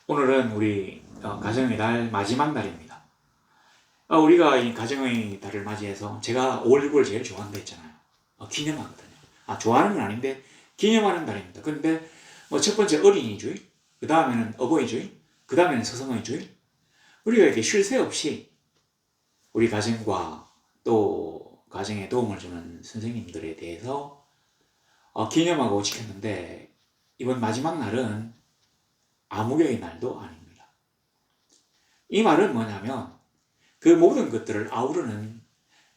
오늘은 우리 가정의 달 마지막 날입니다. 우리가 이 가정의 달을 맞이해서 제가 5월 6월 제일 좋아한다 했잖아요. 기념하거든요. 좋아하는 건 아닌데 기념하는 달입니다. 그런데 첫 번째 어린이주의, 그 다음에는 어버이주의, 그 다음에는 서성의주의. 우리가 이렇게 쉴 새 없이 우리 가정과 또 가정에 도움을 주는 선생님들에 대해서 기념하고 지켰는데, 이번 마지막 날은 아무개의 날도 아닙니다. 이 말은 뭐냐면 그 모든 것들을 아우르는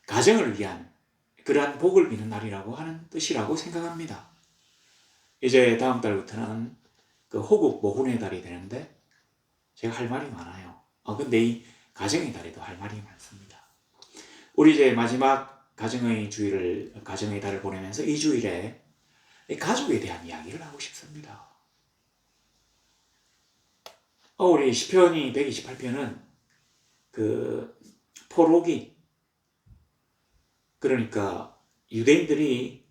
가정을 위한 그러한 복을 비는 날이라고 하는 뜻이라고 생각합니다. 이제 다음 달부터는 그 호국 모훈의 달이 되는데 제가 할 말이 많아요. 근데 이 가정의 달에도 할 말이 많습니다. 우리 이제 마지막 가정의 달을 보내면서 이 주일에 가족에 대한 이야기를 하고 싶습니다. 우리 시편이 128편은 그 포로기, 그러니까 유대인들이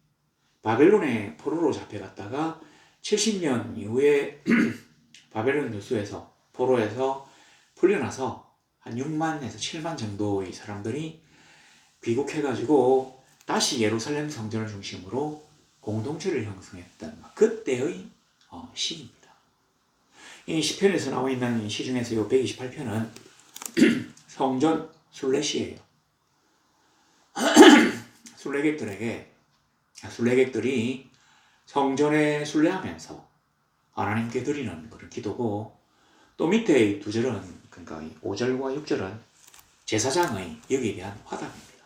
바벨론에 포로로 잡혀갔다가 70년 이후에 바벨론 요수에서 포로에서 풀려나서 한 6만에서 7만 정도의 사람들이 귀국해가지고 다시 예루살렘 성전을 중심으로 공동체를 형성했던 그때의 시입니다. 이 시편에서 나와 있는 시 중에서 이 128편은 성전 순례시예요. 순례객들이 성전에 순례하면서 하나님께 드리는 그런 기도고, 또 밑에 두 절은, 그러니까 5절과 6절은 제사장의 여기에 대한 화답입니다.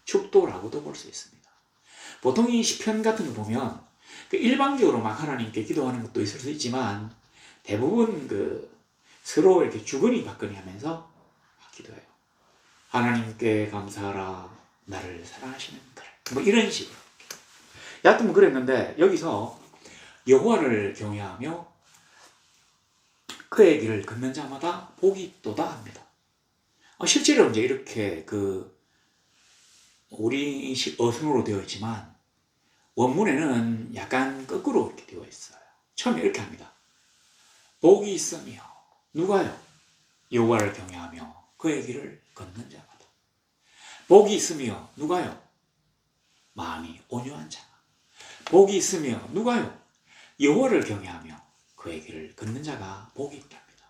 축도라고도 볼 수 있습니다. 보통 이 시편 같은 거 보면 일방적으로 막 하나님께 기도하는 것도 있을 수 있지만 대부분 서로 이렇게 주거니 받거니 하면서 기도해요. 하나님께 감사하라, 나를 사랑하시는 들, 이런 식으로. 여하튼 그랬는데 여기서 여호와를 경외하며 그의 길을 걷는 자마다 복이 있도다 합니다. 실제로 이제 이렇게 우리 어순으로 되어 있지만 원문에는 약간 거꾸로 이렇게 되어 있어요. 처음에 이렇게 합니다. 복이 있으며, 누가요? 여호와를 경외하며 그의 길을 걷는 자마다. 복이 있으며, 누가요? 마음이 온유한 자가. 복이 있으며, 누가요? 여호와를 경외하며 그의 길을 걷는 자가 복이 있답니다.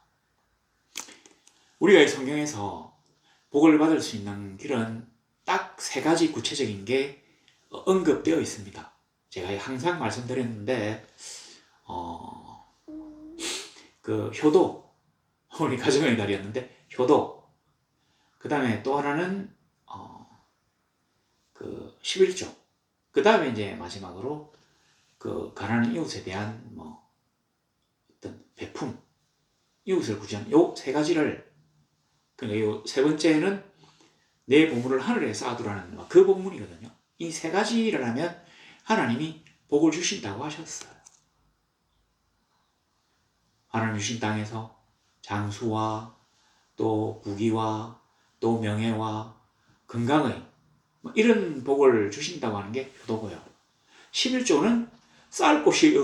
우리가 이 성경에서 복을 받을 수 있는 길은 딱 3가지 구체적인 게 언급되어 있습니다. 제가 항상 말씀드렸는데 효도, 우리 가정의 날이었는데 효도, 그 다음에 또 하나는 11조, 그 다음에 이제 마지막으로 가난한 이웃에 대한 어떤 베품, 이웃을 구제하는 요 3가지를, 그러니까 요 3번째는 내 보물을 하늘에 쌓아두라는 그 본문이거든요. 이 3가지를 하면 하나님이 복을 주신다고 하셨어요. 하나님 주신 땅에서 장수와 또 부귀와 또 명예와 건강의 이런 복을 주신다고 하는 게 효도고요. 11조는 쌓을 곳이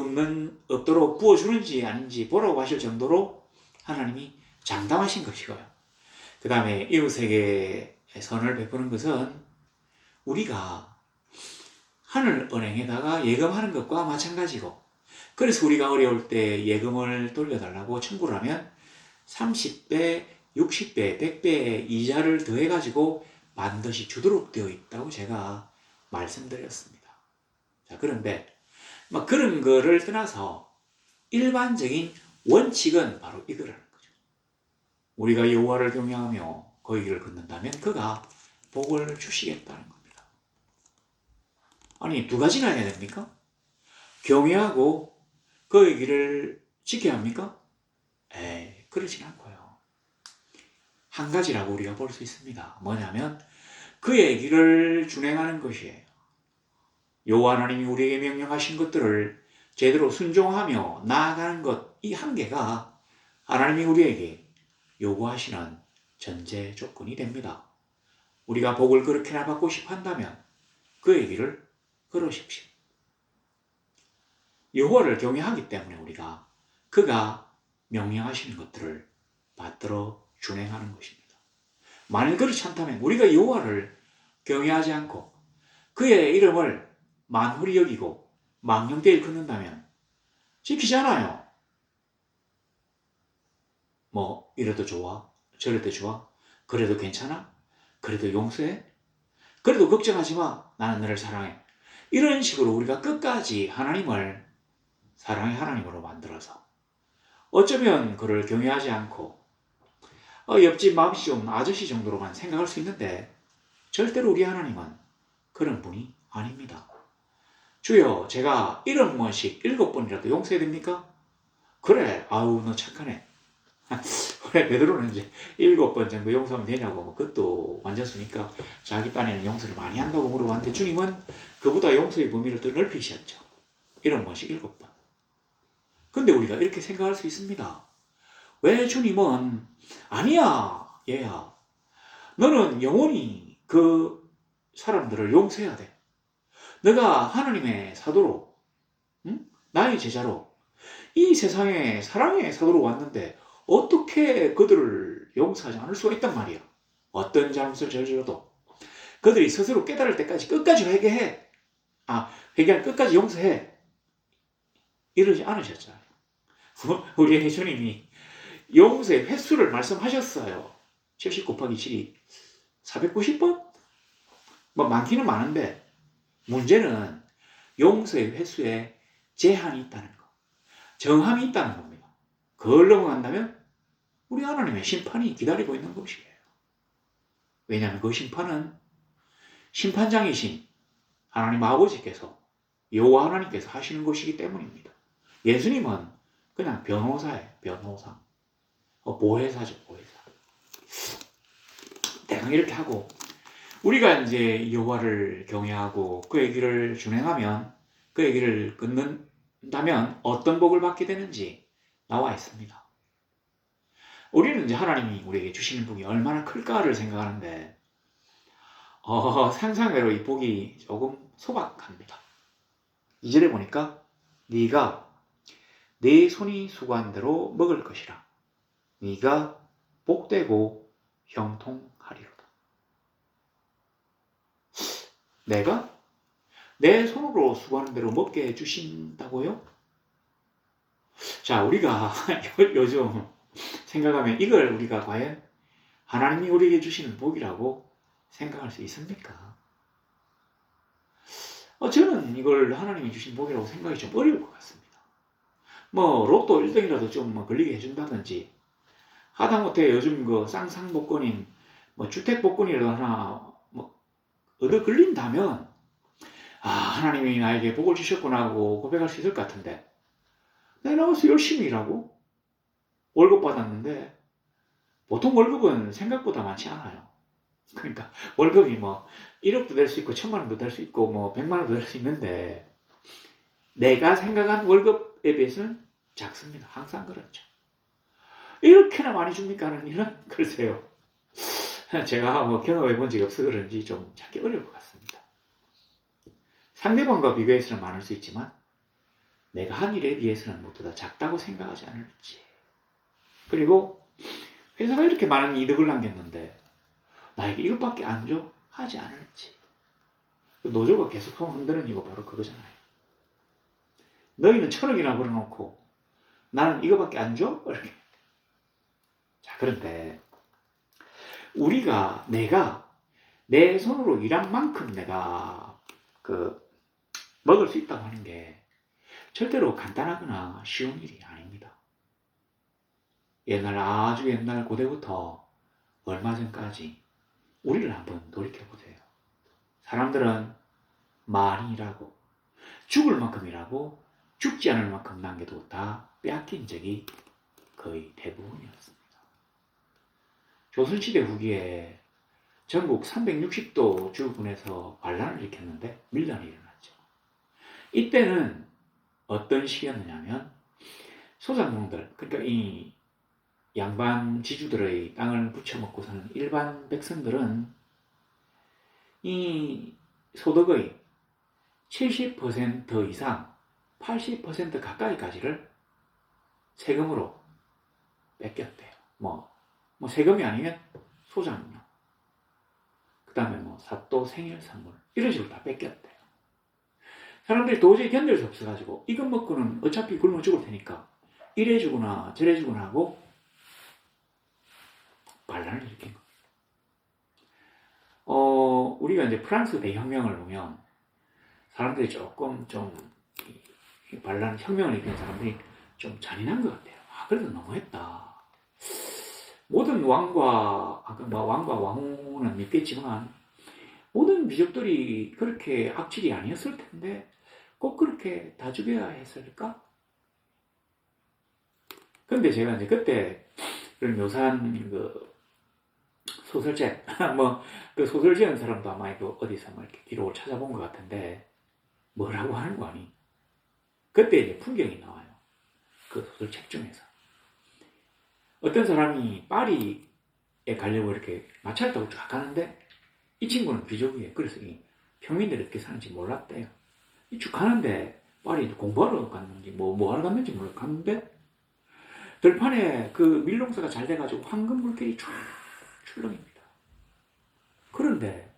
없도록 부어주는지 아닌지 보라고 하실 정도로 하나님이 장담하신 것이고요. 그 다음에 이웃에게 선을 베푸는 것은 우리가 하늘은행에다가 예금하는 것과 마찬가지고, 그래서 우리가 어려울 때 예금을 돌려달라고 청구를 하면 30배, 60배, 100배의 이자를 더해가지고 반드시 주도록 되어 있다고 제가 말씀드렸습니다. 자, 그런데 그런 거를 떠나서 일반적인 원칙은 바로 이거라는 거죠. 우리가 여호와를 경외하며 그의 길을 걷는다면 그가 복을 주시겠다는 겁니다. 아니, 2가지나 해야 됩니까? 경외하고 그의 길을 지켜야 합니까? 그러진 않고요. 한 가지라고 우리가 볼 수 있습니다. 뭐냐면 그의 길을 준행하는 것이에요. 여호와 하나님이 우리에게 명령하신 것들을 제대로 순종하며 나아가는 것, 이 한계가 하나님이 우리에게 요구하시는 전제 조건이 됩니다. 우리가 복을 그렇게나 받고 싶어 한다면 그의 길을 걸으십시오. 여호와를 경외하기 때문에 우리가 그가 명령하시는 것들을 받들어 준행하는 것입니다. 만일 그렇지 않다면 우리가 여호와를 경외하지 않고 그의 이름을 만홀히 여기고 망령되이 걷는다면 지키잖아요. 뭐 이래도 좋아, 저래도 좋아, 그래도 괜찮아, 그래도 용서해, 그래도 걱정하지 마, 나는 너를 사랑해. 이런 식으로 우리가 끝까지 하나님을 사랑의 하나님으로 만들어서 어쩌면 그를 경외하지 않고 옆집 마음씨 좋은 아저씨 정도로만 생각할 수 있는데 절대로 우리 하나님은 그런 분이 아닙니다. 주여, 제가 7번씩 7번이라도 용서해야 됩니까? 그래, 아우 너 착하네. 그래, 베드로는 이제 7번 정도 용서하면 되냐고, 뭐 그것도 완전수니까 자기 딴에는 용서를 많이 한다고 물어봤는데 주님은 그보다 용서의 범위를 더 넓히셨죠. 7번씩 7번. 근데 우리가 이렇게 생각할 수 있습니다. 왜 주님은 아니야, 얘야, 너는 영원히 그 사람들을 용서해야 돼. 너가 하나님의 사도로, 응? 나의 제자로 이 세상에 사랑의 사도로 왔는데 어떻게 그들을 용서하지 않을 수가 있단 말이야. 어떤 잘못을 저질러도 그들이 스스로 깨달을 때까지 끝까지 회개해. 회개할 끝까지 용서해. 이러지 않으셨잖아요. 우리 예수님이 용서의 횟수를 말씀하셨어요. 70 곱하기 7이 490번? 뭐 많기는 많은데 문제는 용서의 횟수에 제한이 있다는 거, 정함이 있다는 겁니다. 그걸 넘어간다면 우리 하나님의 심판이 기다리고 있는 것이에요. 왜냐하면 그 심판은 심판장이신 하나님 아버지께서, 여호와 하나님께서 하시는 것이기 때문입니다. 예수님은 그냥 변호사예요. 변호사. 보혜사죠. 보혜사. 대강 이렇게 하고 우리가 이제 여호와를 경외하고 그의 길을 준행하면, 그의 길을 끊는다면 어떤 복을 받게 되는지 나와 있습니다. 우리는 이제 하나님이 우리에게 주시는 복이 얼마나 클까를 생각하는데 상상외로 이 복이 조금 소박합니다. 2절에 보니까 네가 네 손이 수고한 대로 먹을 것이라. 네가 복되고 형통하리로다. 내가 내 손으로 수고하는 대로 먹게 해주신다고요? 자, 우리가 요즘 생각하면 이걸 우리가 과연 하나님이 우리에게 주시는 복이라고 생각할 수 있습니까? 저는 이걸 하나님이 주신 복이라고 생각이 좀 어려울 것 같습니다. 뭐 로또 1등이라도 좀 걸리게 해준다든지, 하다못해 요즘 그 쌍쌍복권인 뭐 주택복권이라도 하나 뭐 얻어 걸린다면 하나님이 나에게 복을 주셨구나 하고 고백할 수 있을 것 같은데, 내가 나와서 열심히 일하고 월급 받았는데 보통 월급은 생각보다 많지 않아요. 그러니까 월급이 뭐 1억도 될 수 있고 1000만 원도 될 수 있고 뭐 100만 원도 될 수 있는데 내가 생각한 월급에 비해서는 작습니다. 항상 그렇죠. 이렇게나 많이 줍니까 하는 일은 글쎄요. 제가 뭐 경험해 본 적이 없어 그런지 좀 찾기 어려울 것 같습니다. 상대방과 비교해서는 많을 수 있지만 내가 한 일에 비해서는 모두 다 작다고 생각하지 않을지, 그리고 회사가 이렇게 많은 이득을 남겼는데 나에게 이것밖에 안 줘? 하지 않을지. 노조가 계속 손 흔드는 이유가 바로 그거잖아요. 너희는 1000억이나 벌어놓고 나는 이거밖에 안 줘? 이렇게. 자, 그런데 내가 내 손으로 일한 만큼 내가 먹을 수 있다고 하는 게 절대로 간단하거나 쉬운 일이 아닙니다. 아주 옛날 고대부터 얼마 전까지 우리를 한번 돌이켜보세요. 사람들은 많이 일하고 죽을 만큼 일하고 죽지 않을 만큼 남겨도 다 빼앗긴 적이 거의 대부분이었습니다. 조선시대 후기에 전국 360도 주군에서 반란을 일으켰는데 밀란이 일어났죠. 이때는 어떤 시기였느냐면 소작농들, 그러니까 이 양반 지주들의 땅을 부쳐먹고 사는 일반 백성들은 이 소득의 70% 이상, 80% 가까이까지를 세금으로 뺏겼대요. 뭐 세금이 아니면 소장료, 그 다음에 뭐 사또 생일 선물 이런 식으로 다 뺏겼대요. 사람들이 도저히 견딜 수 없어가지고 이것 먹고는 어차피 굶어 죽을 테니까 이래 주거나 저래 주거나 하고 반란을 일으킨 거예요. 우리가 이제 프랑스 대혁명을 보면 사람들이 조금 좀 반란 혁명을 일으킨 사람들이 좀 잔인한 것 같아요. 그래도 너무했다. 모든 왕과 왕후는 믿겠지만 모든 귀족들이 그렇게 악질이 아니었을 텐데 꼭 그렇게 다 죽여야 했을까? 근데 제가 이제 그때 그런 묘사한 그 소설책, 그 소설 지은 사람도 아마 어디서 이렇게 기록을 찾아본 것 같은데 뭐라고 하는 거 아니? 그때 이제 풍경이 나와요. 그 소설책 중에서. 어떤 사람이 파리에 가려고 이렇게 마차를 타고 쫙 가는데 이 친구는 귀족이에요. 그래서 이 평민들이 어떻게 사는지 몰랐대요. 쭉 가는데 파리 공부하러 갔는지 뭐 하러 갔는지 몰라 갔는데 들판에 그 밀농사가 잘 돼가지고 황금 물길이 쫙 출렁입니다. 그런데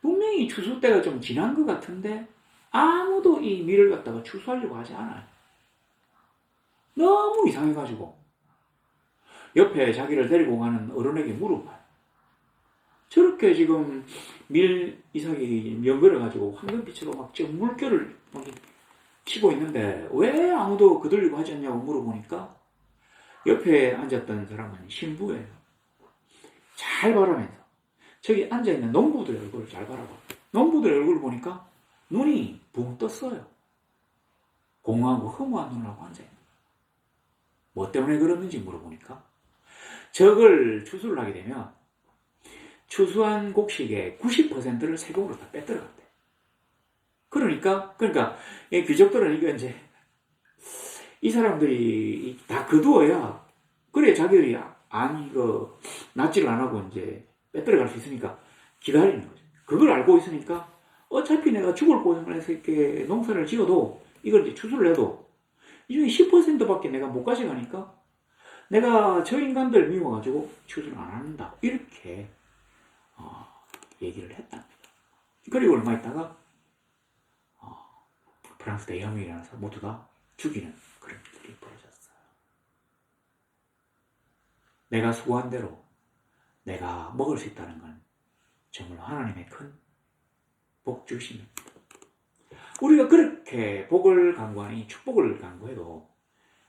분명히 추수 때가 좀 지난 것 같은데 아무도 이 밀을 갖다가 추수하려고 하지 않아요. 너무 이상해가지고 옆에 자기를 데리고 가는 어른에게 물어봐요. 저렇게 지금 밀 이삭이 연결해가지고 황금빛으로 막 지금 물결을 막 치고 있는데 왜 아무도 그들려고 하지 않냐고 물어보니까 옆에 앉았던 사람은 신부예요. 잘 바라면서 저기 앉아있는 농부들의 얼굴을 잘 바라봐. 농부들의 얼굴을 보니까 눈이 붕 떴어요. 공허하고 허무한 눈을 하고 앉아있는. 뭐 때문에 그러는지 물어보니까 저걸 추수를 하게 되면 추수한 곡식의 90%를 세금으로 다 빼들어간대. 그러니까 이 귀족들은 이거 이제 이 사람들이 다 거두어야 그래 자기들이 이거 납치를 안 하고 이제 빼들어갈 수 있으니까 기다리는 거죠. 그걸 알고 있으니까 어차피 내가 죽을 고생을 해서 이렇게 농사를 지어도 이걸 이제 추수를 해도 이 중에 10%밖에 내가 못 가져가니까 내가 저 인간들 미워가지고 추수를 안 한다. 이렇게 얘기를 했답니다. 그리고 얼마 있다가 프랑스 대혁명이 일어나서 모두 다 죽이는 그런 일이 벌어졌어요. 내가 수고한 대로 내가 먹을 수 있다는 건 정말 하나님의 큰 복주심입니다. 우리가 그렇게 복을 간구하니 축복을 간구해도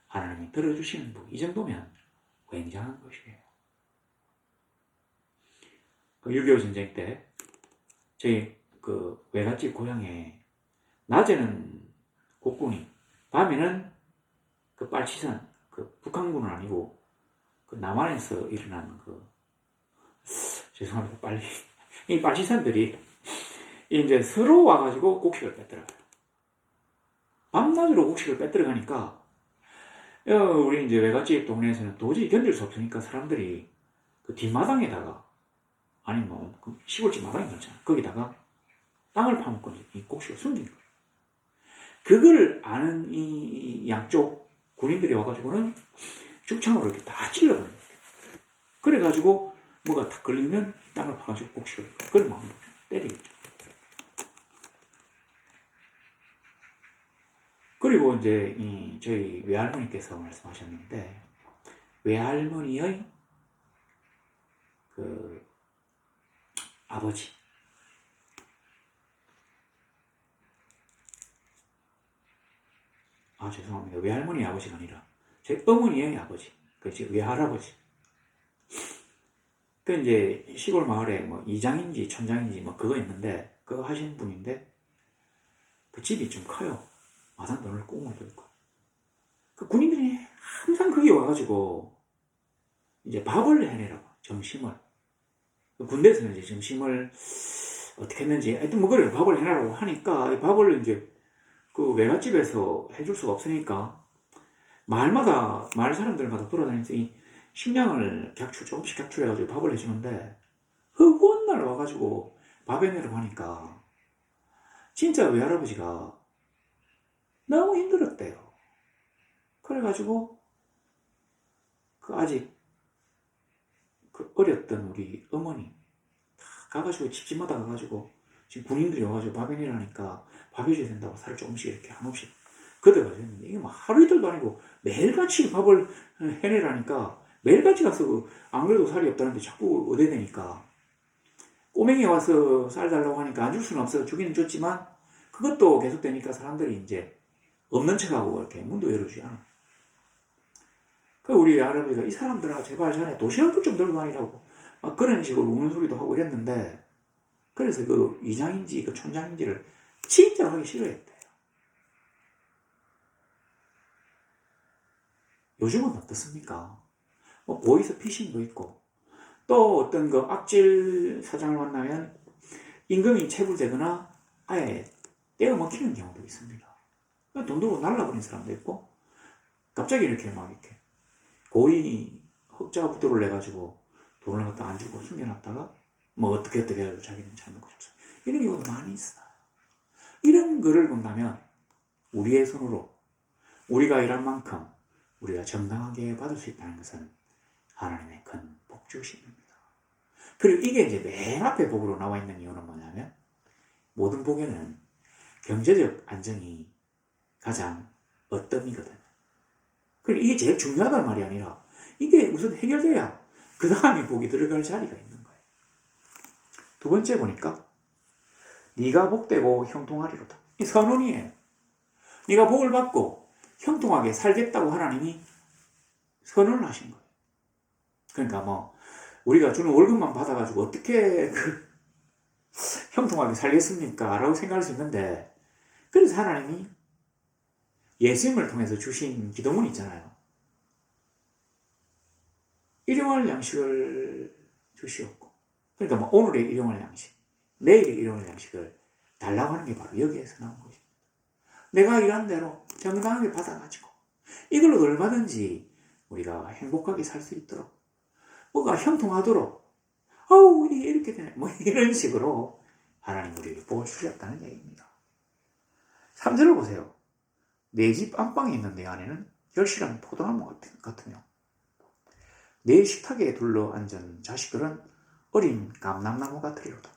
하나님이 들어주시는 복, 이 정도면 굉장한 것이에요. 6.25 전쟁 때 저희 그 외갓집 고향에 낮에는 국군이, 밤에는 그 빨치산, 그 북한군은 아니고 그 남한에서 일어난 죄송합니다 빨리 이 빨치산들이 이제 서로 와가지고 곡식을 뺏더라고요. 밤낮으로 곡식을 뺏들어가니까 우리 이제 외갓집 동네에서는 도저히 견딜 수 없으니까 사람들이 그 뒷마당에다가 아니 그 시골집 마당이 그렇잖아. 거기다가 땅을 파먹고 이 곡식을 숨긴 거예요. 그걸 아는 이 양쪽 군인들이 와가지고는 죽창으로 이렇게 다 찔러버려요. 그래가지고 뭐가 탁 걸리면 땅을 파가지고 곡식을 그걸 막 때리겠죠. 그리고 이제 저희 외할머니께서 말씀하셨는데 외할머니의 그 아버지 죄송합니다. 외할머니의 아버지가 아니라 제 어머니의 아버지, 제 외할아버지. 그 이제 시골 마을에 뭐 이장인지 촌장인지 뭐 그거 있는데 그거 하시는 분인데 그 집이 좀 커요. 마당도 넓고 꽁물도 있고. 그 군인들이 항상 거기 와가지고 이제 밥을 해내라고 점심을. 군대에서는 이제 점심을 어떻게 했는지 하여튼 뭐 그래 밥을 해내라고 하니까 이 밥을 이제 그 외갓집에서 해줄 수가 없으니까 마을 사람들마다 돌아다니면서 이 식량을 조금씩 객출해가지고 밥을 해주는데 어느 날 와가지고 밥 해내라고 하니까 진짜 외할아버지가 너무 힘들었대요. 그래가지고 그 아직 그 어렸던 우리 어머니 가가지고 집집마다 가가지고 지금 군인들이 와가지고 밥 해내라니까 밥 해줘야 된다고 살을 조금씩 이렇게 한없이 걷어가지고 했는데 이게 막 하루 이틀도 아니고 매일같이 밥을 해내라니까 매일같이 가서 안 그래도 살이 없다는데 자꾸 의대되니까 꼬맹이 와서 쌀 달라고 하니까 안 줄 수는 없어요. 주기는 줬지만 그것도 계속되니까 사람들이 이제 없는 척하고 이렇게 문도 열어주지 않아. 그 우리 할아버지가 이 사람들아 제발 자네 도시락도 좀 들고 다니라고 막 그런 식으로 우는 소리도 하고 이랬는데 그래서 그 이장인지 그 촌장인지를 진짜 하기 싫어했대요. 요즘은 어떻습니까? 뭐 보이스 피싱도 있고 또 어떤 그 악질 사장을 만나면 임금이 체불되거나 아예 떼어 먹히는 경우도 있습니다. 돈 들고 날라버린 사람도 있고 갑자기 이렇게 막 이렇게 고의 흑자 부도를 내가지고 돈을 갖다 안 주고 숨겨놨다가 뭐 어떻게 해가지고 자기는 잘 먹고 싶어 이런 경우도 많이 있어요. 이런 거를 본다면 우리의 손으로 우리가 일한 만큼 우리가 정당하게 받을 수 있다는 것은 하나님의 큰 복주심입니다. 그리고 이게 이제 맨 앞에 복으로 나와 있는 이유는 뭐냐면 모든 복에는 경제적 안정이 가장 어뜸이거든요. 그리고 이게 제일 중요하다는 말이 아니라 이게 우선 해결돼야 그 다음에 복이 들어갈 자리가 있는 거예요. 두 번째 보니까 네가 복되고 형통하리로다. 이 선언이에요. 네가 복을 받고 형통하게 살겠다고 하나님이 선언을 하신 거예요. 그러니까 뭐 우리가 주는 월급만 받아가지고 어떻게 그 형통하게 살겠습니까? 라고 생각할 수 있는데 그래서 하나님이 예수님을 통해서 주신 기도문이 있잖아요. 일용할 양식을 주시옵고 그러니까 뭐 오늘의 일용할 양식 내일의 일용할 양식을 달라고 하는 게 바로 여기에서 나온 것입니다. 내가 일한 대로 정당하게 받아가지고 이걸로 얼마든지 우리가 행복하게 살 수 있도록 뭐가 형통하도록 아우 이게 이렇게 되네 뭐 이런 식으로 하나님 우리에게 복을 주셨다는 얘기입니다. 3절을 보세요. 내 집 안방에 있는 내 안에는 결실한 포도나무 같으며 내 식탁에 둘러 앉은 자식들은 어린 감람나무 같으리로다.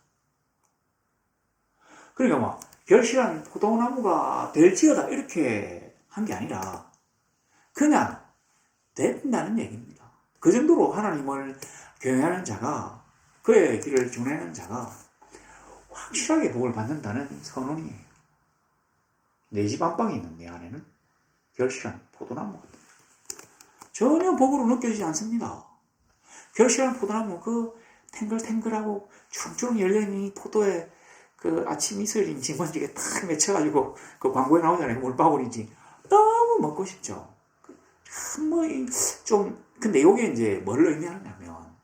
그러니까 뭐 결실한 포도나무가 될지어다 이렇게 한 게 아니라 그냥 된다는 얘기입니다. 그 정도로 하나님을 경외하는 자가 그의 길을 준하는 자가 확실하게 복을 받는다는 선언이에요. 내 집 안방에 있는 내 안에는 결실한 포도나무 같다. 전혀 복으로 느껴지지 않습니다. 결실한 포도나무 그 탱글탱글하고 주렁주렁 열려있는 이 포도에 그 아침 이슬인지 뭔지 이게 탁 맺혀가지고 그 광고에 나오잖아요. 물방울인지 너무 먹고 싶죠. 좀 근데 이게 이제 뭘 의미하냐면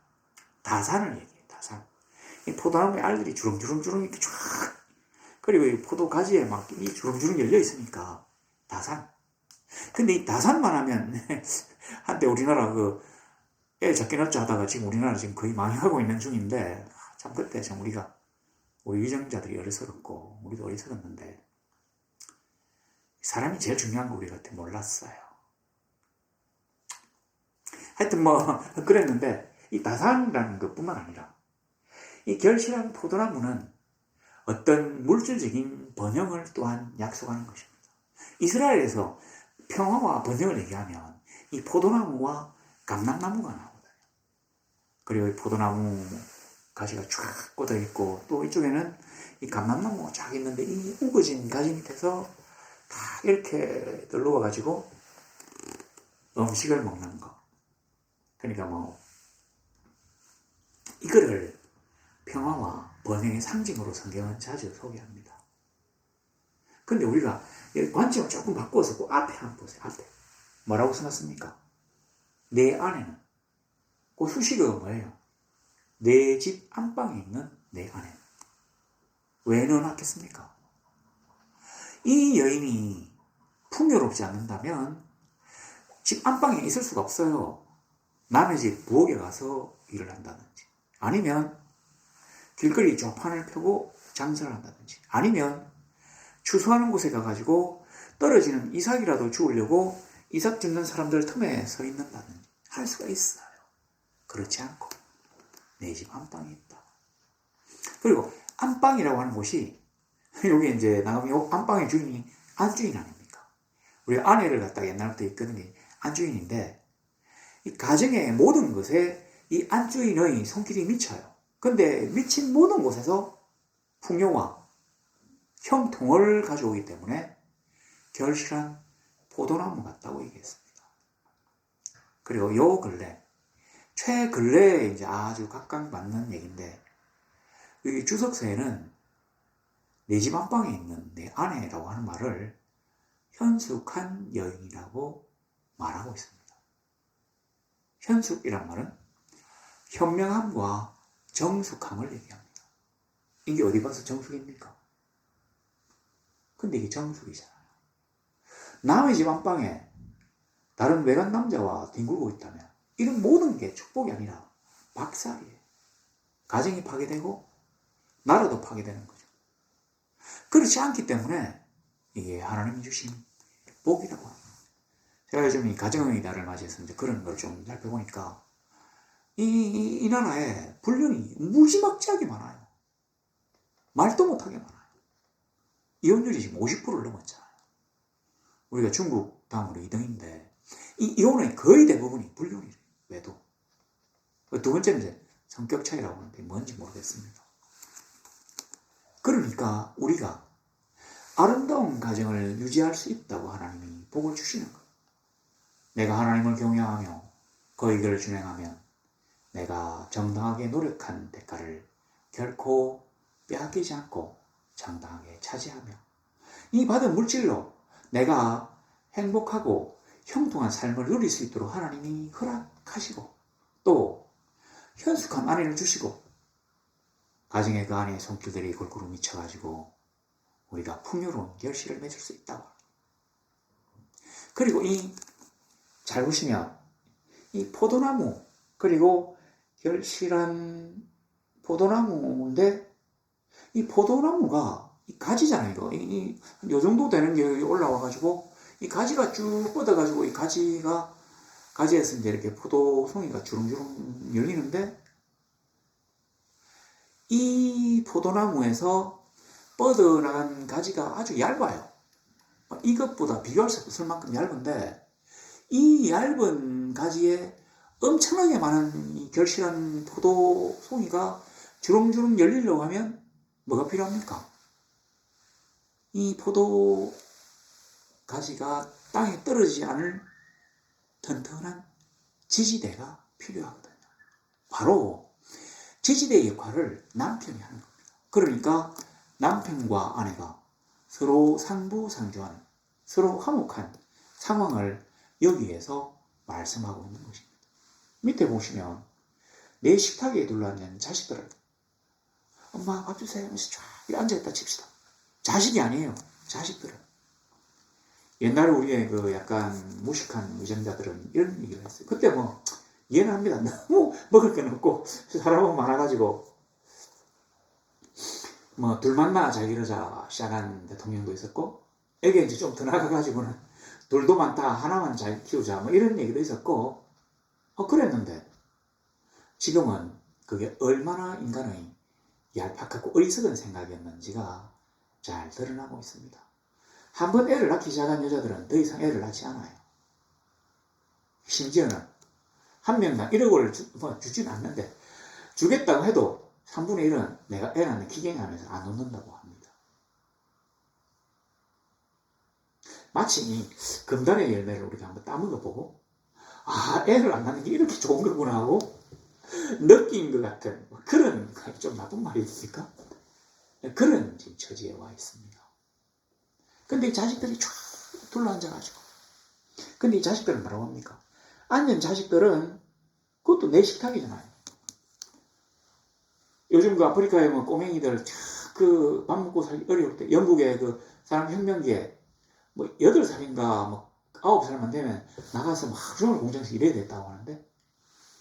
다산을 얘기해요. 다산. 이 포도나무의 알들이 주렁주렁 이렇게 쫙 그리고 이 포도 가지에 막 이 주렁주렁 열려 있으니까 다산. 근데 이 다산만 하면 한때 우리나라 그 애 작게 낳자 하다가 지금 우리나라 지금 거의 망해가고 있는 중인데 참 그때 참 우리 위정자들이 어리석었고 우리도 어리석었는데 사람이 제일 중요한 거 우리 그때 몰랐어요. 하여튼 뭐 그랬는데 이 다산이라는 것뿐만 아니라 이 결실한 포도나무는 어떤 물질적인 번영을 또한 약속하는 것입니다. 이스라엘에서 평화와 번영을 얘기하면 이 포도나무와 감람나무가 나오거든요. 그리고 이 포도나무 가지가 쫙 꽂아 있고 또 이쪽에는 이 감람나무가 쫙 있는데 이 우거진 가지 밑에서 다 이렇게 들러와 가지고 음식을 먹는 거. 그러니까 뭐 이거를 평화와 번영의 상징으로 성경은 자주 소개합니다. 근데 우리가 관점을 조금 바꿔서 그 앞에 한번 보세요. 앞에 뭐라고 써놨습니까? 내 안에는 그 수식어가 뭐예요? 내 집 안방에 있는 내 안에. 왜 넣어놨겠습니까? 이 여인이 풍요롭지 않는다면 집 안방에 있을 수가 없어요. 남의 집 부엌에 가서 일을 한다든지 아니면 길거리 조판을 펴고 장사를 한다든지 아니면 추수하는 곳에 가가지고 떨어지는 이삭이라도 주우려고 이삭 줍는 사람들 틈에 서 있는다든지 할 수가 있어요. 그렇지 않고 내 집 안방에 있다. 그리고 안방이라고 하는 곳이 여기 이제 나가면 안방의 주인이 안주인 아닙니까? 우리 아내를 갖다가 옛날부터 있거든 게 안주인인데 이 가정의 모든 것에 이 안주인의 손길이 미쳐요. 근데 미친 모든 곳에서 풍요와 형통을 가져오기 때문에 결실한 포도나무 같다고 얘기했습니다. 그리고 요 근래, 최근래에 이제 아주 각광받는 얘기인데, 이 주석서에는 내 집 안방에 있는 내 아내라고 하는 말을 현숙한 여인이라고 말하고 있습니다. 현숙이란 말은 현명함과 정숙함을 얘기합니다. 이게 어디 가서 정숙입니까? 근데 이게 정숙이잖아요. 남의 집 안방에 다른 외간 남자와 뒹굴고 있다면 이런 모든 게 축복이 아니라 박살이에요. 가정이 파괴되고 나라도 파괴되는 거죠. 그렇지 않기 때문에 이게 하나님이 주신 복이라고 합니다. 제가 요즘 이 가정의 달을 맞이해서 이제 그런 걸 좀 살펴보니까 이 나라에 불륜이 무지막지하게 많아요. 말도 못하게 많아요. 이혼율이 지금 50%를 넘었잖아요. 우리가 중국 다음으로 2등인데 이 이혼의 거의 대부분이 불륜이래요. 외도. 두 번째는 이제 성격 차이라고 하는데 뭔지 모르겠습니다. 그러니까 우리가 아름다운 가정을 유지할 수 있다고 하나님이 복을 주시는 거예요. 내가 하나님을 경외하며 그의 길을 준행하면 내가 정당하게 노력한 대가를 결코 빼앗기지 않고 정당하게 차지하며 이 받은 물질로 내가 행복하고 형통한 삶을 누릴 수 있도록 하나님이 허락하시고 또 현숙한 아내를 주시고 가정의 그 안에 손길들이 골고루 미쳐가지고 우리가 풍요로운 결실을 맺을 수 있다고. 그리고 잘 보시면 이 포도나무 그리고 결실한 포도나무인데 이 포도나무가 이 가지잖아요. 이거 요 정도 되는 게 올라와가지고 이 가지가 쭉 뻗어가지고 이 가지에서 이제 이렇게 포도송이가 주렁주렁 열리는데 이 포도나무에서 뻗어나간 가지가 아주 얇아요. 이것보다 비교할 수 없을 만큼 얇은데 이 얇은 가지에 엄청나게 많은 이 결실한 포도송이가 주렁주렁 열리려고 하면 뭐가 필요합니까? 이 포도 가지가 땅에 떨어지지 않을 튼튼한 지지대가 필요하거든요. 바로 지지대의 역할을 남편이 하는 겁니다. 그러니까 남편과 아내가 서로 상부상조하는 서로 화목한 상황을 여기에서 말씀하고 있는 것입니다. 밑에 보시면 내 식탁에 둘러앉은 자식들을 엄마 밥 주세요 하면서 쫙 앉아있다 칩시다. 자식이 아니에요. 자식들은. 옛날에 우리의 그 약간 무식한 유전자들은 이런 얘기를 했어요. 그때 뭐 이해는 합니다. 너무 먹을 게 없고 사람은 많아가지고 뭐 둘 만나 잘 기르자 시작한 대통령도 있었고 여기 이제 좀 더 나가가지고는 둘도 많다 하나만 잘 키우자 뭐 이런 얘기도 있었고 그랬는데 지금은 그게 얼마나 인간의 얄팍하고 어리석은 생각이었는지가 잘 드러나고 있습니다. 한번 애를 낳기 시작한 여자들은 더 이상 애를 낳지 않아요. 심지어는 한 명당 1억을 주지는 않는데 주겠다고 해도 3분의 1은 내가 애 낳는 기경이 하면서 안 놓는다고 합니다. 마치 이 금단의 열매를 우리가 한번 따먹어보고 애를 안 낳는 게 이렇게 좋은 거구나 하고 느낀 것 같은 그런 좀 나쁜 말이 있습니까? 그런 지금 처지에 와 있습니다. 근데 이 자식들이 쫙 둘러앉아가지고 근데 이 자식들은 뭐라고 합니까? 앉은 자식들은 그것도 내 식탁이잖아요. 요즘 그 아프리카에 뭐 꼬맹이들 그 밥 먹고 살기 어려울 때 영국의 그 사람 혁명기에 뭐 8살인가 뭐 9살만 되면 나가서 막 하루 종일 공장에서 일해야 됐다고 하는데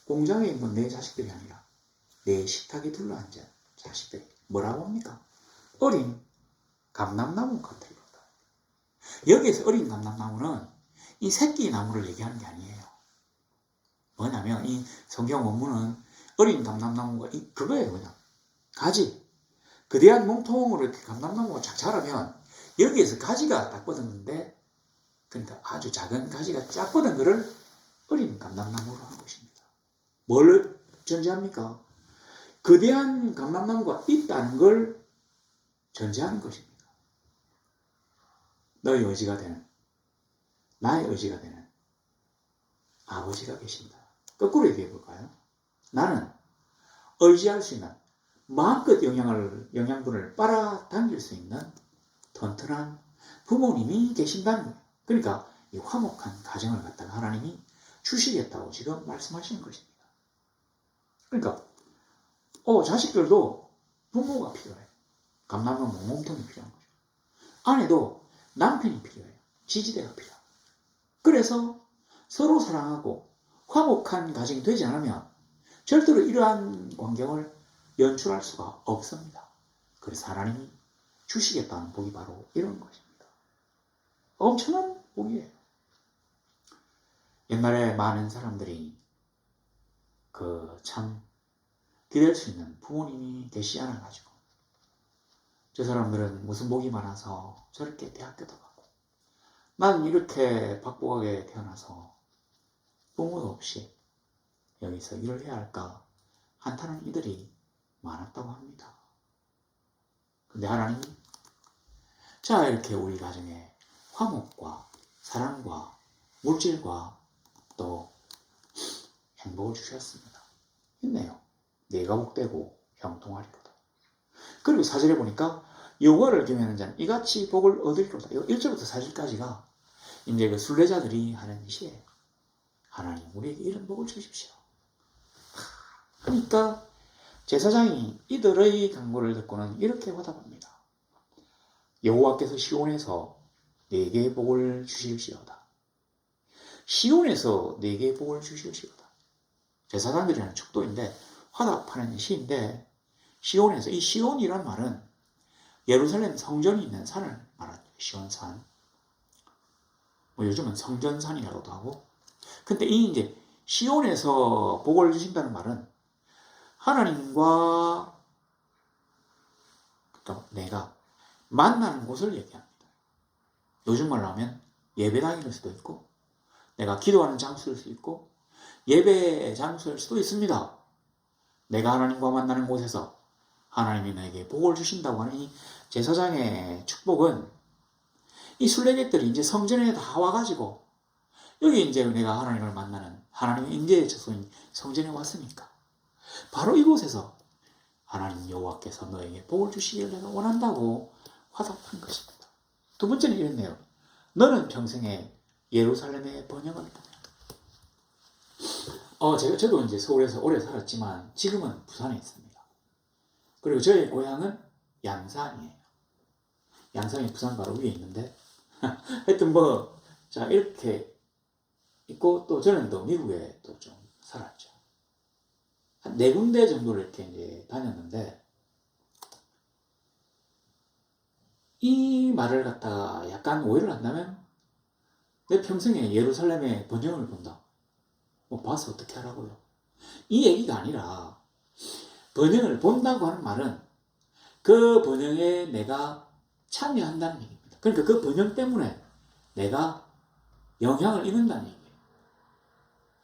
공장에 있는 내 자식들이 아니라 내 식탁에 둘러앉은 자식들이 뭐라고 합니까? 어린 감람나무 같은 거다. 여기에서 어린 감람나무는 이 새끼 나무를 얘기하는 게 아니에요. 뭐냐면 이 성경 원문은 어린 감람나무가 그거예요. 그냥 가지. 거대한 몸통으로 이렇게 감람나무가 쫙 자라면 여기에서 가지가 딱 뻗었는데, 그러니까 아주 작은 가지가 쫙 뻗은 거를 어린 감람나무로 한 것입니다. 뭘 전제합니까? 거대한 감람나무가 있다는 걸 전제하는 것입니다. 너의 의지가 되는, 나의 의지가 되는 아버지가 계신다. 거꾸로 얘기해 볼까요? 나는 의지할 수 있는, 마음껏 영양분을 빨아당길 수 있는 튼튼한 부모님이 계신다는 거예요. 그러니까 이 화목한 가정을 갖다가 하나님이 주시겠다고 지금 말씀하시는 것입니다. 그러니까 자식들도 부모가 필요해요. 감남은 몸통이 필요한 거죠. 아내도 남편이 필요해요. 지지대가 필요해요. 그래서 서로 사랑하고 화목한 가정이 되지 않으면 절대로 이러한 광경을 연출할 수가 없습니다. 그래서 하나님이 주시겠다는 복이 바로 이런 것입니다. 엄청난 복이에요. 옛날에 많은 사람들이 참 기댈 수 있는 부모님이 되시지 않아가지고, 저 사람들은 무슨 복이 많아서 저렇게 대학교도 가고, 나는 이렇게 박복하게 태어나서 부모도 없이 여기서 일을 해야 할까 한탄하는 이들이 많았다고 합니다. 근데 하나님이 자, 이렇게 우리 가정에 화목과 사랑과 물질과 또 행복을 주셨습니다. 있네요. 내가 복되고 형통하리로다. 그리고 4절에 보니까 여호와를 경외하는 자는 이같이 복을 얻으리로다. 1절부터 4절까지가 이제 그 순례자들이 하는 짓이에요. 하나님 우리에게 이런 복을 주십시오. 그러니까 제사장이 이들의 간구를 듣고는 이렇게 화답합니다. 여호와께서 시온에서 내게 복을 주실지어다. 시온에서 내게 복을 주실지어다. 제사장들이 하는 축도인데 화답하는 시인데, 시온에서, 이 시온이란 말은 예루살렘 성전이 있는 산을 말하죠. 시온산. 요즘은 성전산이라고도 하고. 근데 이 이제 시온에서 복을 주신다는 말은 하나님과 내가 만나는 곳을 얘기합니다. 요즘 말로 하면 예배당일 수도 있고, 내가 기도하는 장소일 수도 있고, 예배 장소일 수도 있습니다. 내가 하나님과 만나는 곳에서 하나님이 나에게 복을 주신다고 하는 이 제사장의 축복은, 이 순례객들이 이제 성전에 다 와가지고 여기 이제 내가 하나님을 만나는 하나님의 임재의 처소인 성전에 왔으니까 바로 이곳에서 하나님 여호와께서 너에게 복을 주시기를 내가 원한다고 화답한 것입니다. 두 번째는 이랬네요. 너는 평생에 예루살렘의 번영을 보냐. 저도 이제 서울에서 오래 살았지만 지금은 부산에 있습니다. 그리고 저의 고향은 양산이에요. 양산이 부산 바로 위에 있는데 하여튼 자 이렇게 있고, 또 저는 또 미국에 또 좀 살았죠. 한 4군데 정도를 이렇게 이제 다녔는데, 이 말을 갖다가 약간 오해를 한다면 내 평생에 예루살렘의 번영을 본다. 봐서 어떻게 하라고요? 이 얘기가 아니라, 번영을 본다고 하는 말은 그 번영에 내가 참여한다는 얘기입니다. 그러니까 그 번영 때문에 내가 영향을 입는다는 얘기예요.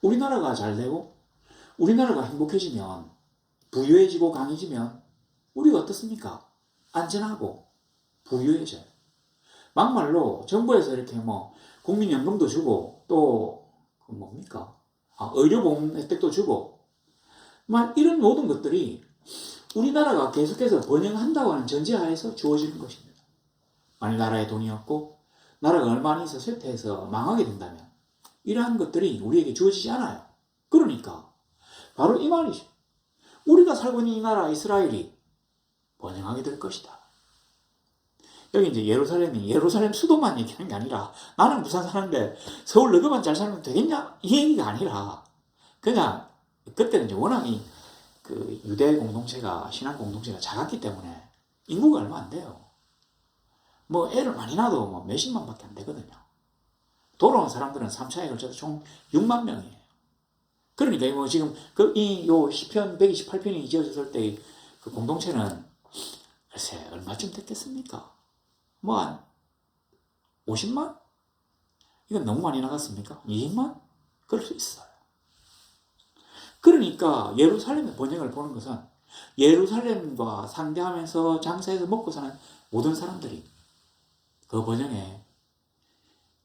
우리나라가 잘 되고 우리나라가 행복해지면, 부유해지고 강해지면 우리가 어떻습니까? 안전하고 부유해져요. 막말로 정부에서 이렇게 국민연금도 주고, 또 뭡니까? 의료보험 혜택도 주고, 이런 모든 것들이 우리나라가 계속해서 번영한다고 하는 전제하에서 주어지는 것입니다. 만일 나라에 돈이 없고 나라가 얼마 안에서 쇠퇴해서 망하게 된다면 이러한 것들이 우리에게 주어지지 않아요. 그러니까 바로 이 말이죠. 우리가 살고 있는 이 나라 이스라엘이 번영하게 될 것이다. 여기 이제 예루살렘 수도만 얘기하는 게 아니라, 나는 부산 사는데 서울 너그만 잘 살면 되겠냐? 이 얘기가 아니라, 그냥 그때는 이제 워낙 그 유대 공동체가, 신앙 공동체가 작았기 때문에 인구가 얼마 안 돼요. 애를 많이 낳아도 몇십만 밖에 안 되거든요. 돌아온 사람들은 3차에 걸쳐서 총 6만 명이에요. 그러니까 뭐 지금 요 시편 128편이 지어졌을 때 그 공동체는 글쎄 얼마쯤 됐겠습니까? 뭐 한 50만? 이건 너무 많이 나갔습니까? 20만? 그럴 수 있어요. 그러니까 예루살렘의 번영을 보는 것은 예루살렘과 상대하면서 장사해서 먹고 사는 모든 사람들이 그 번영에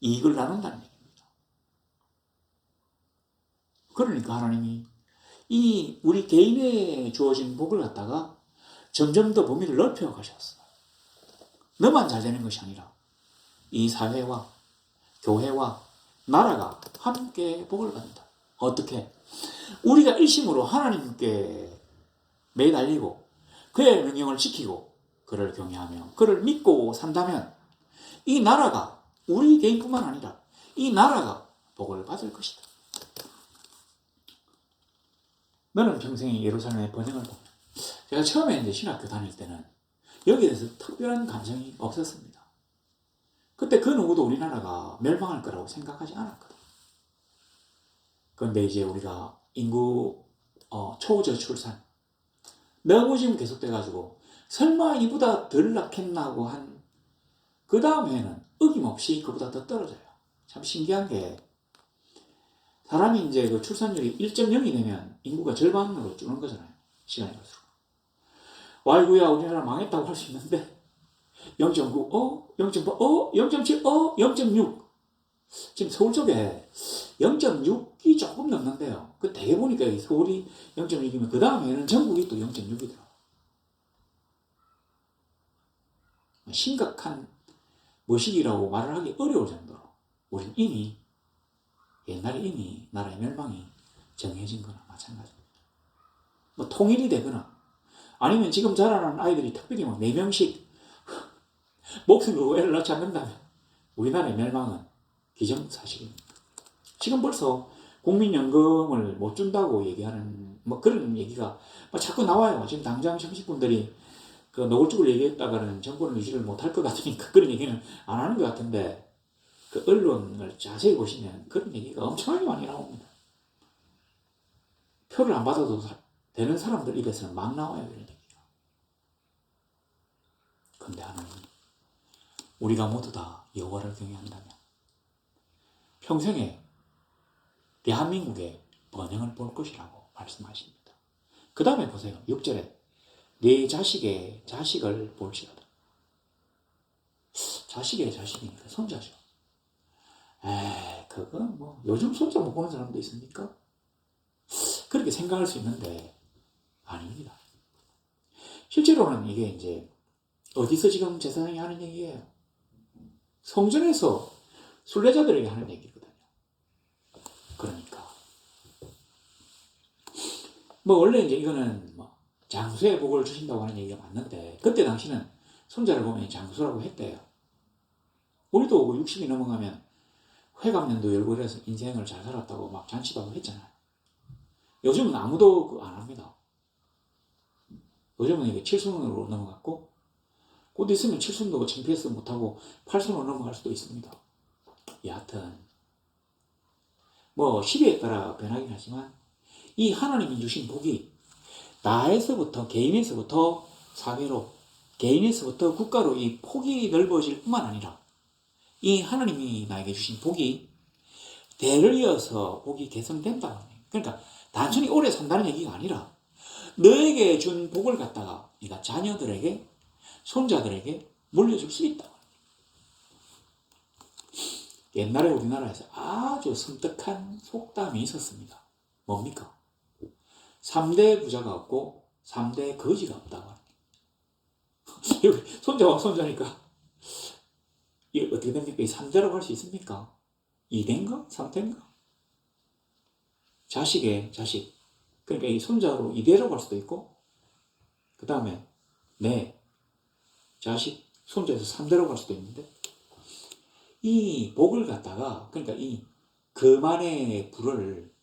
이익을 나눈다는 얘기입니다. 그러니까 하나님이 이 우리 개인에 주어진 복을 갖다가 점점 더 범위를 넓혀 가셨어요. 너만 잘 되는 것이 아니라 이 사회와 교회와 나라가 함께 복을 받는다. 어떻게? 우리가 일심으로 하나님께 매달리고 그의 명령을 지키고 그를 경외하며 그를 믿고 산다면 이 나라가 우리 개인뿐만 아니라 이 나라가 복을 받을 것이다. 너는 평생에 예루살렘의 번영을 보면 제가 처음에 이제 신학교 다닐 때는 여기에 대해서 특별한 감정이 없었습니다. 그때 그 누구도 우리나라가 멸망할 거라고 생각하지 않았거든. 그런데 이제 우리가 인구 초저출산 너무 지금 계속돼가지고 설마 이보다 덜 낳겠나고 한 그 다음 해에는 어김없이 그보다 더 떨어져요. 참 신기한 게 사람이 이제 그 출산율이 1.0이 되면 인구가 절반으로 줄는 거잖아요. 시간이 갈수록. 아이고야 우리나라 망했다고 할 수 있는데 0.9, 0.8, 0.7, 0.6 지금 서울 쪽에 0.6이 조금 넘는데요. 그 대개 보니까 서울이 0.6이면 그 다음에는 전국이 또 0.6이더라고요. 심각한 무식이라고 말을 하기 어려울 정도로 우리는 이미 옛날에 이미 나라의 멸망이 정해진 거나 마찬가지입니다. 뭐 통일이 되거나 아니면 지금 자라는 아이들이 특별히 뭐 4명씩 목숨 걸고 애를 낳지 않는다면 우리나라의 멸망은 기정사실입니다. 지금 벌써 국민연금을 못 준다고 얘기하는 뭐 그런 얘기가 자꾸 나와요. 지금 당장 정치분들이 그 노골적으로 얘기했다가는 정권을 유지를 못할 것 같으니까 그런 얘기는 안 하는 것 같은데 그 언론을 자세히 보시면 그런 얘기가 엄청나게 많이 나옵니다. 표를 안 받아도 되는 사람들 입에서는 막 나와요. 이런 얘기가. 근데 하나님 우리가 모두 다 여호와를 경외한다면 평생에 대한민국의 번영을 볼 것이라고 말씀하십니다. 그 다음에 보세요. 6절에 네 자식의 자식을 볼지어다. 자식의 자식이니까 손자죠. 그건 뭐 요즘 손자 못 보는 사람도 있습니까? 그렇게 생각할 수 있는데 아닙니다. 실제로는 이게 이제 어디서 지금 제사장이 하는 얘기예요? 성전에서 순례자들에게 하는 얘기거든요. 그러니까 뭐 원래 이제 이거는 뭐 장수의 복을 주신다고 하는 얘기가 맞는데 그때 당시는 손자를 보면 장수라고 했대요. 우리도 60이 넘어가면 회감년도 열고 이래서 인생을 잘 살았다고 막 잔치도 하고 했잖아요. 요즘은 아무도 안 합니다. 요즘은 이게 7순으로 넘어갔고 곧 있으면 7순도 창피해서 못하고 8순으로 넘어갈 수도 있습니다. 여하튼 뭐 시대에 따라 변하긴 하지만 이 하나님이 주신 복이 나에서부터 개인에서부터 사회로 개인에서부터 국가로 이 폭이 넓어질 뿐만 아니라 이 하나님이 나에게 주신 복이 대를 이어서 복이 개선된다는 거예요. 그러니까 단순히 오래 산다는 얘기가 아니라 너에게 준 복을 갖다가 네가 자녀들에게 손자들에게 물려줄 수 있다. 옛날에 우리나라에서 아주 섬뜩한 속담이 있었습니다. 뭡니까? 3대 부자가 없고 3대 거지가 없다고 합니다. 여기 손자와 손자니까 이게 어떻게 됩니까? 이 3대라고 할 수 있습니까? 2대인가? 3대인가? 자식의 자식. 그러니까 이 손자로 2대라고 할 수도 있고 그 다음에 내 자식, 손자에서 3대라고 할 수도 있는데 이 복을 갖다가 그러니까 이 그만의 불을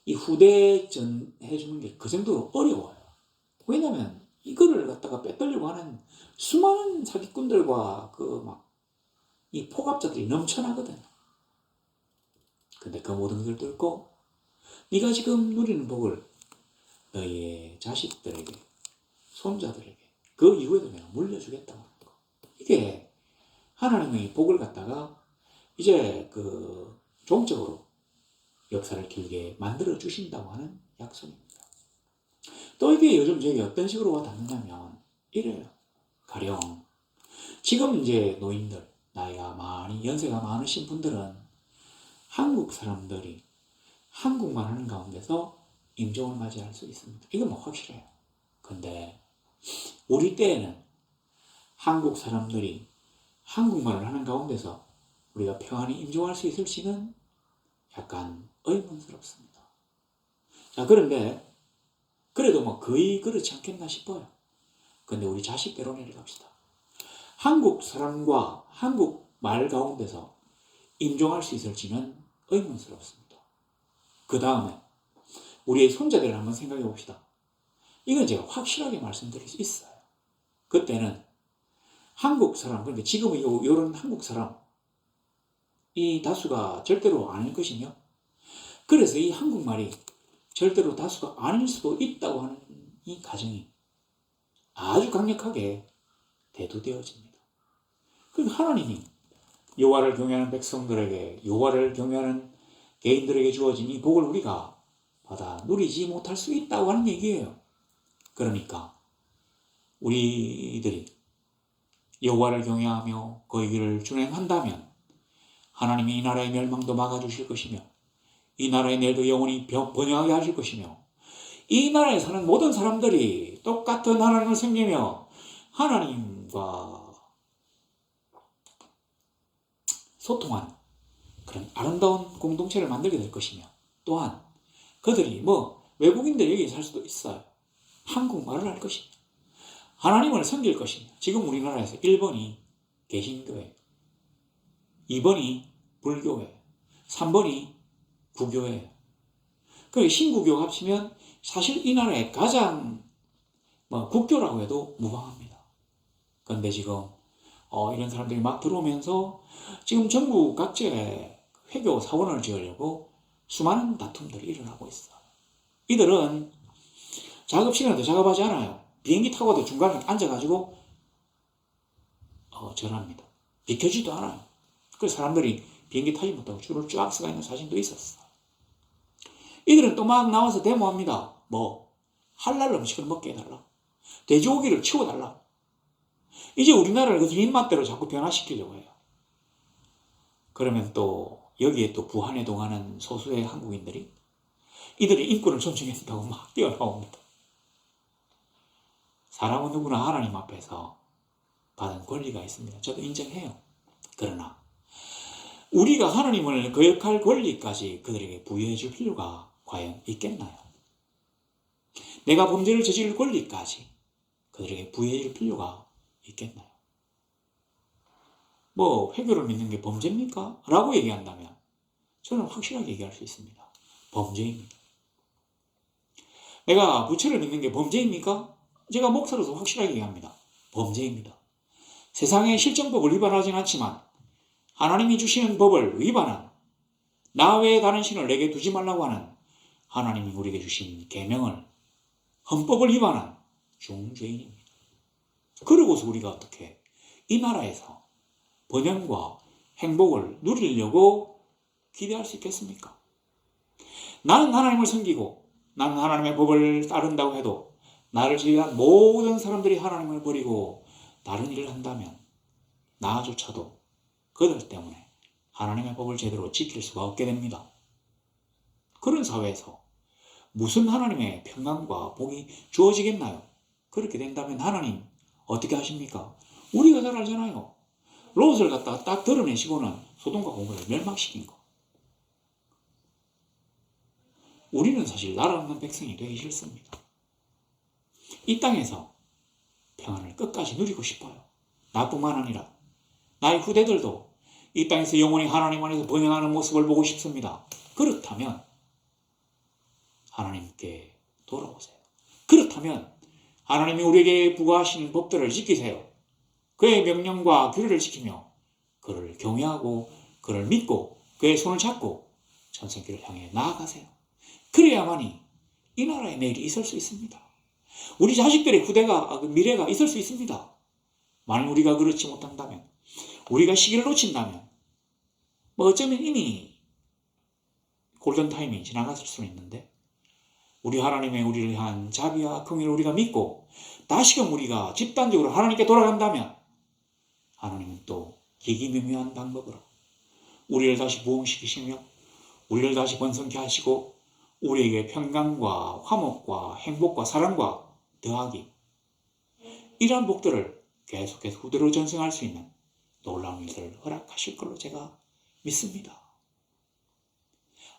이 후대에 전해주는 게 그 정도로 어려워요. 왜냐면 이거를 갖다가 빼돌려고 하는 수많은 사기꾼들과 그 막 이 포갑자들이 넘쳐나거든요. 근데 그 모든 것을 뚫고 네가 지금 누리는 복을 너희의 자식들에게, 손자들에게, 그 이후에도 내가 물려주겠다고 하는 거. 이게 하나님의 복을 갖다가 이제 그 종적으로 역사를 길게 만들어 주신다고 하는 약속입니다. 또 이게 요즘 저기 어떤 식으로 와닿느냐면 이래요. 가령 지금 이제 노인들, 나이가 많이 연세가 많으신 분들은 한국 사람들이 한국말 하는 가운데서 임종을 맞이할 수 있습니다. 이건 뭐 확실해요. 근데 우리 때에는 한국 사람들이 한국말을 하는 가운데서 우리가 평안히 임종할 수 있을지는 약간 의문스럽습니다. 자, 그런데 그래도 뭐 거의 그렇지 않겠나 싶어요. 근데 우리 자식대로 내려갑시다. 한국 사람과 한국 말 가운데서 임종할 수 있을지는 의문스럽습니다. 그 다음에 우리의 손자들을 한번 생각해 봅시다. 이건 제가 확실하게 말씀드릴 수 있어요. 그때는 한국 사람, 그런데 지금은 이런 한국 사람, 이 다수가 절대로 아닐 것이며, 그래서 이 한국말이 절대로 다수가 아닐 수도 있다고 하는 이 가정이 아주 강력하게 대두되어집니다. 그러니까 하나님이 여호와를 경외하는 백성들에게, 여호와를 경외하는 개인들에게 주어진 이 복을 우리가 받아 누리지 못할 수 있다고 하는 얘기예요. 그러니까 우리들이 여호와를 경외하며 그의 길을 준행한다면 하나님이 이 나라의 멸망도 막아주실 것이며, 이 나라의 내일도 영원히 번영하게 하실 것이며, 이 나라에 사는 모든 사람들이 똑같은 하나님을 섬기며 하나님과 소통하는 그런 아름다운 공동체를 만들게 될 것이며, 또한 그들이 외국인들 여기 살 수도 있어요. 한국말을 할 것이며 하나님을 섬길 것이며, 지금 우리나라에서 1번이 개신교회, 2번이 불교회, 3번이 구교회. 그 신구교 합치면 사실 이 나라의 가장 국교라고 해도 무방합니다. 그런데 지금 이런 사람들이 막 들어오면서 지금 전국 각지에 회교 사원을 지으려고 수많은 다툼들이 일어나고 있어요. 이들은 작업 시간에도 작업하지 않아요. 비행기 타고도 중간에 앉아가지고 절합니다. 비켜지도 않아요. 그래서 사람들이 비행기 타지 못하고 줄을 쫙 서가 있는 사진도 있었어. 이들은 또 막 나와서 데모합니다. 할랄 음식을 먹게 해달라. 돼지고기를 치워달라. 이제 우리나라를 그 입맛대로 자꾸 변화시키려고 해요. 그러면 또 여기에 또 부한해동하는 소수의 한국인들이 이들의 인권을 존중했다고 막 뛰어나옵니다. 사람은 누구나 하나님 앞에서 받은 권리가 있습니다. 저도 인정해요. 그러나 우리가 하나님을 거역할 권리까지 그들에게 부여해 줄 필요가 과연 있겠나요? 내가 범죄를 저지를 권리까지 그들에게 부여해 줄 필요가 있겠나요? 회교를 믿는 게 범죄입니까? 라고 얘기한다면 저는 확실하게 얘기할 수 있습니다. 범죄입니다. 내가 부처를 믿는 게 범죄입니까? 제가 목사로서 확실하게 얘기합니다. 범죄입니다. 세상의 실정법을 위반하진 않지만 하나님이 주시는 법을 위반한, 나 외에 다른 신을 내게 두지 말라고 하는 하나님이 우리에게 주신 계명을, 헌법을 위반한 중죄인입니다. 그러고서 우리가 어떻게 이 나라에서 번영과 행복을 누리려고 기대할 수 있겠습니까? 나는 하나님을 섬기고 나는 하나님의 법을 따른다고 해도 나를 제외한 모든 사람들이 하나님을 버리고 다른 일을 한다면 나조차도 그들 때문에 하나님의 법을 제대로 지킬 수가 없게 됩니다. 그런 사회에서 무슨 하나님의 평강과 복이 주어지겠나요? 그렇게 된다면 하나님 어떻게 하십니까? 우리가 잘 알잖아요. 롯을 갖다가 딱 드러내시고는 소돔과 고모라를 멸망시킨 거. 우리는 사실 나라 없는 백성이 되기 싫습니다. 이 땅에서 평안을 끝까지 누리고 싶어요. 나뿐만 아니라 나의 후대들도 이 땅에서 영원히 하나님 안에서 번영하는 모습을 보고 싶습니다. 그렇다면 하나님께 돌아오세요. 그렇다면 하나님이 우리에게 부과하신 법들을 지키세요. 그의 명령과 규례를 지키며 그를 경외하고 그를 믿고 그의 손을 잡고 전생길을 향해 나아가세요. 그래야만이 이 나라의 내일이 있을 수 있습니다. 우리 자식들의 미래가 있을 수 있습니다. 만약 우리가 그렇지 못한다면, 우리가 시기를 놓친다면, 어쩌면 이미 골든타임이 지나갔을 수는 있는데, 우리 하나님의 우리를 향한 자비와 긍휼을 우리가 믿고 다시금 우리가 집단적으로 하나님께 돌아간다면, 하나님은 또 기기묘묘한 방법으로 우리를 다시 부흥시키시며 우리를 다시 번성케 하시고 우리에게 평강과 화목과 행복과 사랑과 더하기, 이러한 복들을 계속해서 후대로 전승할 수 있는 놀라운 일들을 허락하실 걸로 제가 믿습니다.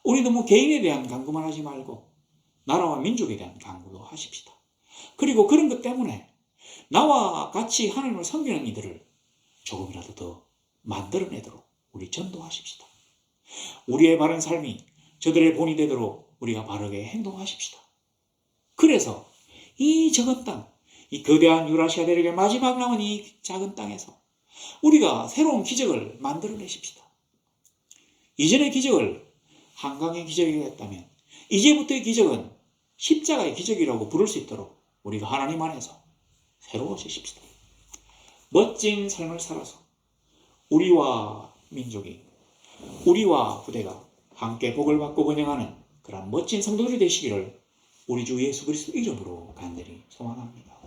우리 너무 개인에 대한 간구만 하지 말고 나라와 민족에 대한 간구도 하십시다. 그리고 그런 것 때문에 나와 같이 하나님을 섬기는 이들을 조금이라도 더 만들어내도록 우리 전도하십시다. 우리의 바른 삶이 저들의 본이 되도록 우리가 바르게 행동하십시다. 그래서 이 적은 땅, 이 거대한 유라시아 대륙의 마지막 남은 이 작은 땅에서 우리가 새로운 기적을 만들어내십시다. 이전의 기적을 한강의 기적이었다면 이제부터의 기적은 십자가의 기적이라고 부를 수 있도록 우리가 하나님 안에서 새로워지십시다. 멋진 삶을 살아서 우리와 민족이, 우리와 후대가 함께 복을 받고 번영하는 그런 멋진 성도들이 되시기를 우리 주 예수 그리스도 이름으로 간절히 소망합니다.